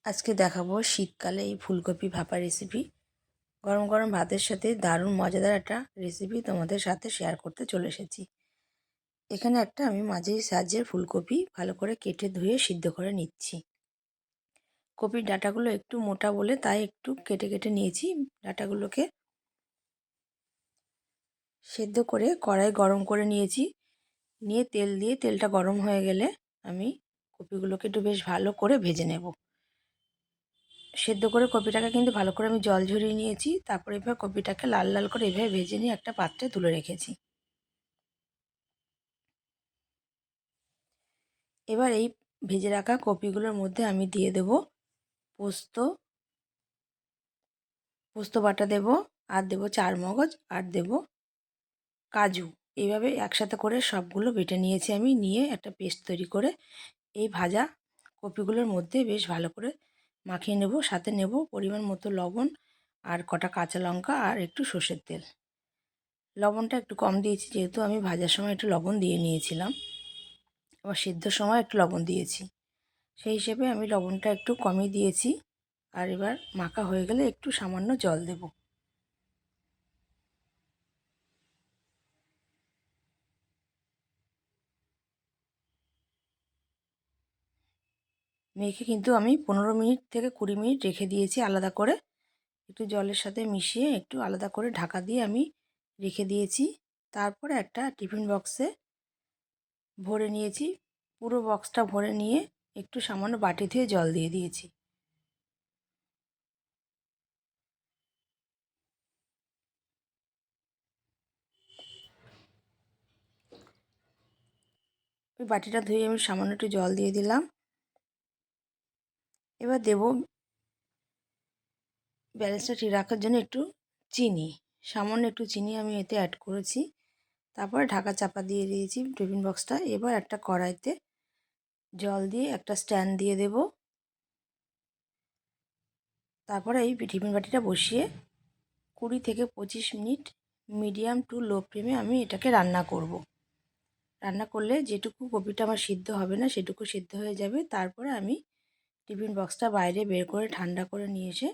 আজকে দেখাবো শীতকালে এই ফুলকপি ভাপা রেসিপি। গরম গরম ভাতের সাথে দারুণ মজাদার একটা রেসিপি তোমাদের সাথে শেয়ার করতে চলে এসেছি। এখানে একটা আমি মাঝারি সাইজের ফুলকপি ভালো করে কেটে ধুয়ে সিদ্ধ করে নিচ্ছি। কপির ডাঁটাগুলো একটু মোটা বলে তাই একটু কেটে কেটে নিয়েছি। ডাঁটাগুলোকে সেদ্ধ করে কড়াই গরম করে নিয়েছি। নিয়ে তেল দিয়ে তেলটা গরম হয়ে গেলে আমি কপিগুলোকে একটু বেশ ভালো করে ভেজে নেব। সেদ্ধ করে কপিটাকে কিন্তু ভালো করে আমি জল ঝরিয়ে নিয়েছি। তারপরে এবার কপিটাকে লাল লাল করে এভাবে ভেজে নিয়ে একটা পাত্রে তুলে রেখেছি। এবার এই ভেজে রাখা কপিগুলোর মধ্যে আমি দিয়ে দেব পোস্ত পোস্ত বাটা দেব, আর দেব চারমগজ, আর দেব কাজু। এইভাবে একসাথে করে সবগুলো বেটে নিয়েছি আমি। নিয়ে একটা পেস্ট তৈরি করে এই ভাজা কপিগুলোর মধ্যে বেশ ভালো করে মাখিয়ে নেব। সাথে নেব পরিমাণ মতো লবণ, আর কটা কাঁচা লঙ্কা, আর একটু সর্ষের তেল। লবণটা একটু কম দিয়েছি যেহেতু আমি ভাজার সময় একটু লবণ দিয়ে নিয়েছিলাম, আবার সিদ্ধর সময় একটু লবণ দিয়েছি, সেই হিসেবে আমি লবণটা একটু কমই দিয়েছি। আর এবার মাখা হয়ে গেলে একটু সামান্য জল দেব। মেখে কিন্তু আমি 15 মিনিট থেকে 20 মিনিট রেখে দিয়েছি আলাদা করে। একটু জলের সাথে মিশিয়ে একটু আলাদা করে ঢাকা দিয়ে আমি রেখে দিয়েছি। তারপরে একটা টিফিন বক্সে ভরে নিয়েছি। পুরো বক্সটা ভরে নিয়ে একটু সামান্য বাটি ধুয়ে জল দিয়ে দিয়েছি। ওই বাটিটা ধুয়ে আমি সামান্য একটু জল দিয়ে দিলাম। এবার দেব ব্যালেন্সটা ঠিক রাখার জন্য একটু চিনি, সামান্য একটু চিনি আমি এতে অ্যাড করেছি। তারপরে ঢাকা চাপা দিয়ে দিয়েছি টিফিন বক্সটা। এবার একটা কড়াইতে জল দিয়ে একটা স্ট্যান্ড দিয়ে দেব। তারপরে এই টিফিন বাটিটা বসিয়ে 20 থেকে 25 মিনিট মিডিয়াম টু লো ফ্লেমে আমি এটাকে রান্না করব। রান্না করলে যেটুকু কপিটা আমার সিদ্ধ হবে না সেটুকু সিদ্ধ হয়ে যাবে। তারপরে আমি টিফিন বক্সটা বাইরে বের করে ঠান্ডা করে নিয়ে এসে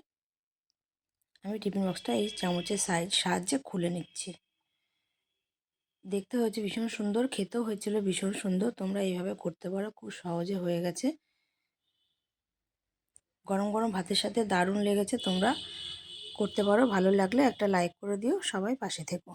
আমি টিফিন বক্সটা এই চামচের সাহায্যে খুলে নিচ্ছি। দেখতে হয়েছে ভীষণ সুন্দর, খেতেও হয়েছিল ভীষণ সুন্দর। তোমরা এইভাবে করতে পারো, খুব সহজে হয়ে গেছে। গরম গরম ভাতের সাথে দারুণ লেগেছে। তোমরা করতে পারো। ভালো লাগলে একটা লাইক করে দিও। সবাই পাশে থেকো।